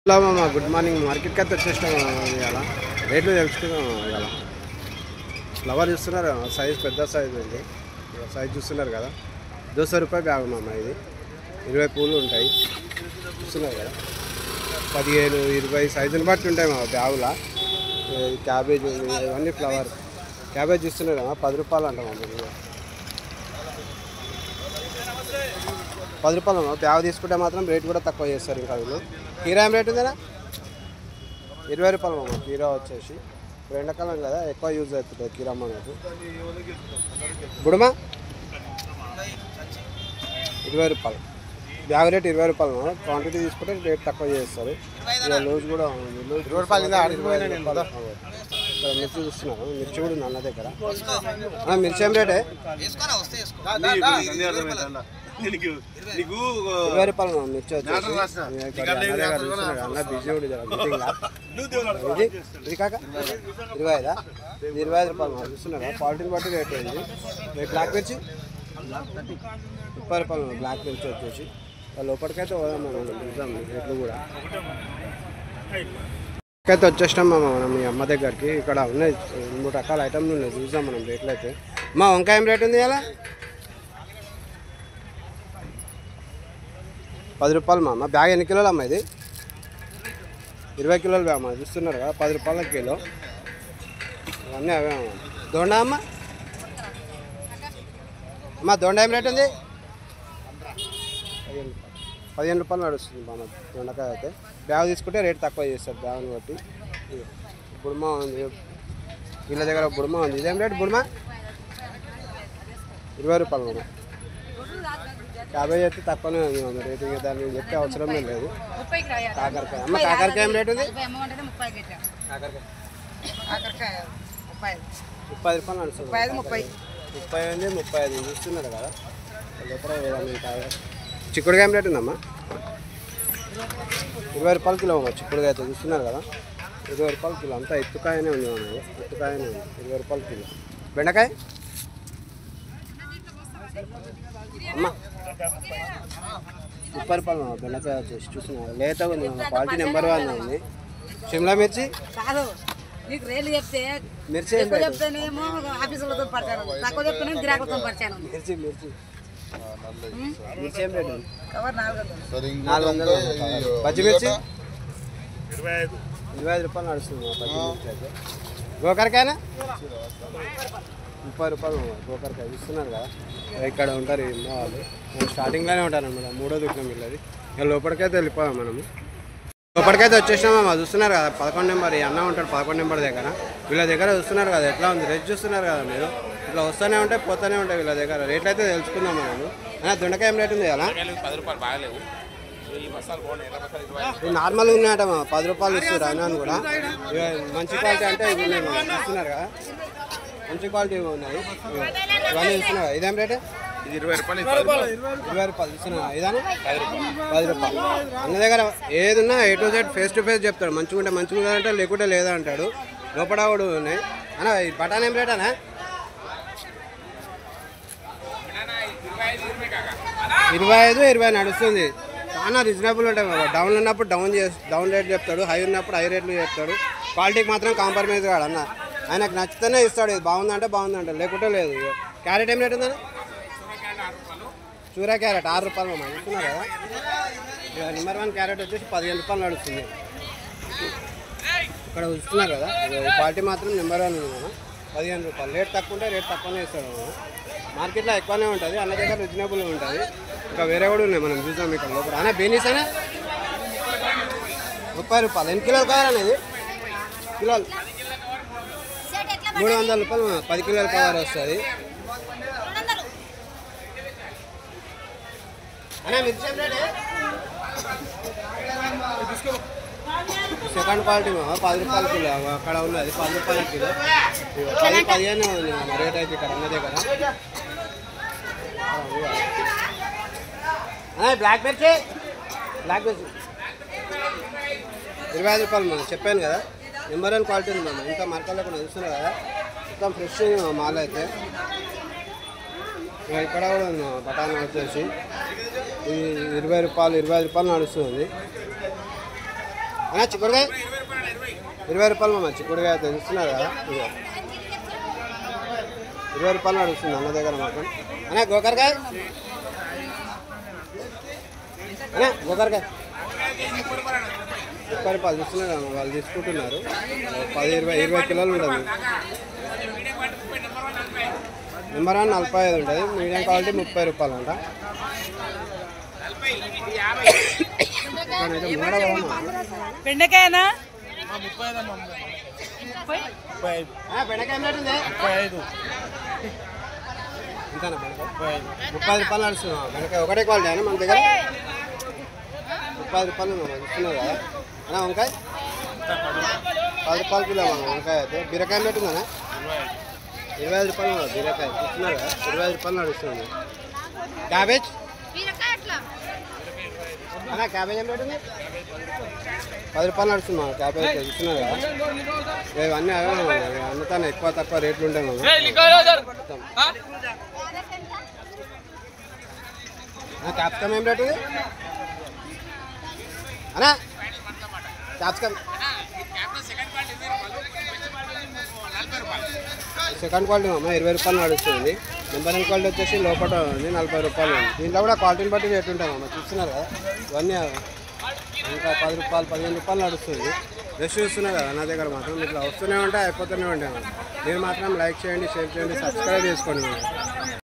Hello మామ, good morning. మార్కెట్కి అయితే వచ్చేసినాం ఇవాళ. రేట్లు తెలుసుకున్నాం ఇవాళ. ఫ్లవర్ చూస్తున్నారు, సైజ్ పెద్ద సైజ్ ఉంది. సైజ్ చూస్తున్నారు కదా, 200 రూపాయలు బ్యాగ్ మామ. ఇది 20 పూలు ఉంటాయి, చూస్తున్నారు కదా. 15, 20 సైజుని బట్టి ఉంటాయి మా బ్యాగులా. క్యాబేజ్ ఇవన్నీ ఫ్లవర్. క్యాబేజ్ చూస్తున్నారు కదా, 10 రూపాయలు అంటాం అమ్మ. 10 రూపాయలు బ్యాగ్ తీసుకుంటే మాత్రం రేట్ కూడా తక్కువ చేస్తారు. ఇంకా వీళ్ళు కీరా ఏం రేట్ ఉందా? 20 రూపాయలు మామ. కీరా వచ్చేసి ఎండాకాలం కదా, ఎక్కువ యూజ్ అవుతుంది కీరా మనకు. బుడమా 20 రూపాయలు బ్యాగ్ రేట్. 20 రూపాయలు మామ. క్వాంటిటీ తీసుకుంటే రేట్ తక్కువ చేస్తారు. ఇలా లూజ్ కూడా ఉంది. లూజ్ 20 రూపాయలు. మిర్చి చూస్తున్నాను, మిర్చి కూడా ఉంది అన్న దగ్గర. మిర్చి ఏం రేటే? 20 రూపాయలు మిర్చి వచ్చేసి. అన్న బిజీ కూడా ఇది కాక 25. 25 రూపాయలు మనం చూస్తున్నారా. క్వాలిటీని బట్టి రేట్ అయింది. బ్లాక్ మిర్చి 30 రూపాయలు. బ్లాక్ మిర్చి వచ్చేసి లోపలికైతే పోదాం మనం, చూద్దాం రేట్లు కూడా. అయితే వచ్చేసినాం మనం మీ అమ్మ దగ్గరికి. ఇక్కడ ఉన్నాయి 3 రకాల ఐటమ్లు ఉన్నాయి, చూద్దాం మనం రేట్లు అయితే. మా వంకాయ ఏం రేట్ ఉంది ఇలా? 10 రూపాయలు మామ. బ్యాగ్ ఎన్ని కిలోలు అమ్మ ఇది? 20 కిలోలు బ్యాగ్ అమ్మ. చూస్తున్నారు కదా, 10 రూపాయల కిలో. ఇవన్నీ అవే అమ్మ. దొండ అమ్మ, అమ్మ దొండ ఏం రేట్ ఉంది? 15 రూపాయలు నడుస్తుంది మన దొండకాయ అయితే. బ్యాగ్ తీసుకుంటే రేట్ తక్కువ చేస్తారు బ్యాగ్ని బట్టి. బుడమా ఉంది వీళ్ళ దగ్గర, బుడమా ఉంది. ఇదేం రేట్ బుడమా? 20 రూపాయలు మనం. క్యాబేజ్ అయితే తక్కువనే ఉంది మన రేటు, దాన్ని చెప్పే అవసరమే లేదు. కాకరకాయ అమ్మ, కాకరకాయ ఏం రేట్ ఉంది? 30 రూపాయలు నడుస్తుంది. 30 ఉంది, 35 చూస్తున్నారు కదా. చిక్కుడుకాయ ఏం రేట్ ఉందమ్మా? 20 రూపాయలు కిలో అమ్మ. చిక్కుడుకాయ అయితే చూస్తున్నారు కదా, 20 రూపాయలు కిలో. అంతా ఎత్తుకాయనే ఉంది మనది, ఎత్తుకాయనే ఉంది. 20 రూపాయలు కిలో. బెండకాయ అమ్మ 30 రూపాయలు. బెండకాయ వచ్చేసి చూస్తున్నారు, లేతగా ఉంది, క్వాలిటీ నెంబర్ 1 ఉంది. షిమ్లా మిర్చి మిర్చి మిర్చి మిర్చి ఏం రేటు? 400. పచ్చిమిర్చి 25 రూపాయలు నడుస్తుంది పచ్చిమిర్చి అయితే. గోకరకాయనా 30 రూపాయలు. గోకరకాయ చూస్తున్నారు కదా, ఇక్కడ ఉంటారు వాళ్ళు. మనం స్టార్టింగ్లోనే ఉంటారు అన్నమాట, 3వ దుకాణం వీళ్ళది. ఇక లోపలికైతే వెళ్ళిపోదాం మనము. లోపలికైతే వచ్చేసినామా. చూస్తున్నారు కదా, 11 నెంబర్. ఈ అన్న ఉంటాడు 11 నెంబర్ దగ్గర. వీళ్ళ దగ్గర చూస్తున్నారు కదా ఎట్లా ఉంది రేట్, చూస్తున్నారు కదా మీరు. ఇట్లా వస్తూనే ఉంటాయి, పోతూనే ఉంటాయి వీళ్ళ దగ్గర. రేట్లు అయితే తెలుసుకుందాం మనము. దొండకాయ ఏం రేట్ ఉంది కదా? 10 రూపాయలు బాగలేవు. నార్మల్గా ఉన్నాయట 10 రూపాయలు ఇస్తారు అయినా కూడా. మంచి క్వాలిటీ అంటే ఇవి ఉన్నాయి మనం, చూస్తున్నారు కదా, మంచి క్వాలిటీ ఉన్నాయి ఇవన్నీ. చూస్తున్నారు ఇదేం రేటు? ఇది 20 రూపాయలు. 20 రూపాయలు చూస్తున్నా. ఇదాను 10 రూపాయలు. అన్న దగ్గర ఏది ఉన్నా A to Z face to face చెప్తాడు. మంచిగా ఉంటే మంచిగా అంటే, లేకుంటే లేదా అంటాడు. లోపల కూడా ఉన్నాయి అన్న. ఈ బఠానీ ఏం రేట్ అన్న? 25, 20 నడుస్తుంది. చాలా రీజనబుల్ ఉంటాయి బాబా. డౌన్ ఉన్నప్పుడు డౌన్ రేట్ చెప్తాడు, హై ఉన్నప్పుడు హై రేట్లు చెప్తాడు. క్వాలిటీకి మాత్రం కాంప్రమైజ్ కాడు అన్న. ఆయనకు నచ్చితేనే ఇస్తాడు. ఇది బాగుందంటే బాగుందంటే, లేకుంటే లేదు. క్యారెట్ ఏం రేట్ ఉందని? చూరా క్యారెట్ 6 రూపాయలు మనం చూస్తున్నారు కదా. నెంబర్ 1 క్యారెట్ వచ్చేసి 15 రూపాయలు నడుస్తుంది. ఇక్కడ చూస్తున్నారు కదా, క్వాలిటీ మాత్రం నెంబర్ 1 ఉంది మనం. 15 రూపాయలు. రేట్ తక్కువ ఉంటే రేట్ తక్కువనే ఇస్తాడు మనం. మార్కెట్లో ఎక్కువనే ఉంటుంది, అన్న దగ్గర రీజనబుల్గా ఉంటుంది. ఇంకా వేరే కూడా ఉన్నాయి, మనం చూద్దాం ఇక్కడ లోపల. అన్న బీనీస్ అయినా 30 రూపాయలు. ఎన్ని కిలోలు కావాలనేది? కిలోలు 300 రూపాయలు. 10 కిలోల కవర్ వస్తుంది. అన్న మిర్చి సెకండ్ క్వాలిటీ 10 రూపాయల కిలో. అక్కడ ఉన్నది 10 రూపాయల కిలో. 15 ఉంది రేట్ అయితే ఇక్కడ అన్న దగ్గర. బ్లాక్ మిర్చి 25 రూపాయలు మనం చెప్పాను కదా. నెంబర్ 1 క్వాలిటీ ఉంది మనం. ఇంకా మార్కెట్లో కూడా చూస్తున్నారు కదా, మొత్తం ఫ్రెష్ మాల్ అయితే. ఇక్కడ కూడా ఉంది బఠానీ వచ్చేసి 20 రూపాయలు. 25 రూపాయలు నడుస్తుంది. అన్నా చిక్కుడుకాయ 20 రూపాయలు మామ. చిక్కుడుకాయ తెలుస్తున్నారు కదా, ఇదిగో 20 రూపాయలు నడుస్తుంది అన్న దగ్గర మాత్రం. అన్నా గోకరకాయ, అన్నా గోకరకాయ 30 రూపాయలు చూస్తున్నారు అన్న. వాళ్ళు తీసుకుంటున్నారు 10-20 కిలోలు ఉంటుంది. నెంబర్ 1 45 ఉంటుంది, మీడియం క్వాలిటీ 30 రూపాయలు అంట. బెండకాయనా బెండకాయ ఇంతనా బెండకాయ 30 రూపాయలు నడుస్తుంది. బెండకాయ ఒకటే క్వాలిటీ అయినా మన దగ్గర 30 రూపాయలు చూస్తున్నారు కదా అన్నా. వంకాయ 10 రూపాయలు కిలో మన వంకాయ అయితే. బీరకాయ పెట్టుందన్నా 25 రూపాయలు బీరకాయ చూస్తున్నారు కదా, 25 రూపాయలు నడుస్తుంది. క్యాబేజ్ అన్నా క్యాబేజ్ ఏం పెట్టింది 10 రూపాయలు నడుస్తుంది మా క్యాబేజ్ చూస్తున్నారు కదా. ఇవన్నీ అన్నుతాను ఎక్కువ తక్కువ రేట్లు ఉంటాయి మనం. క్యాప్సికమ్ ఏం రేటు ఉంది అన్నా? క్యాప్సికమ్ సెకండ్ క్వాలిటీ అమ్మ 20 రూపాయలు నడుస్తుంది. నెంబర్ 1 క్వాలిటీ వచ్చేసి లోపల ఉంది 40 రూపాయలు ఉంది. దీంట్లో కూడా క్వాలిటీని బట్టి రేటు ఉంటామమ్మ చూస్తున్నారు కదా. ఇవన్నీ ఇంకా 10 రూపాయలు 15 రూపాయలు నడుస్తుంది. ఫ్రెష్ చూస్తున్నారు కదా నా దగ్గర మాత్రం. ఇట్లా వస్తూనే ఉంటాయి అయిపోతూనే ఉంటాయి. మీరు మాత్రం లైక్ చేయండి, షేర్ చేయండి, సబ్స్క్రైబ్ చేసుకోండి.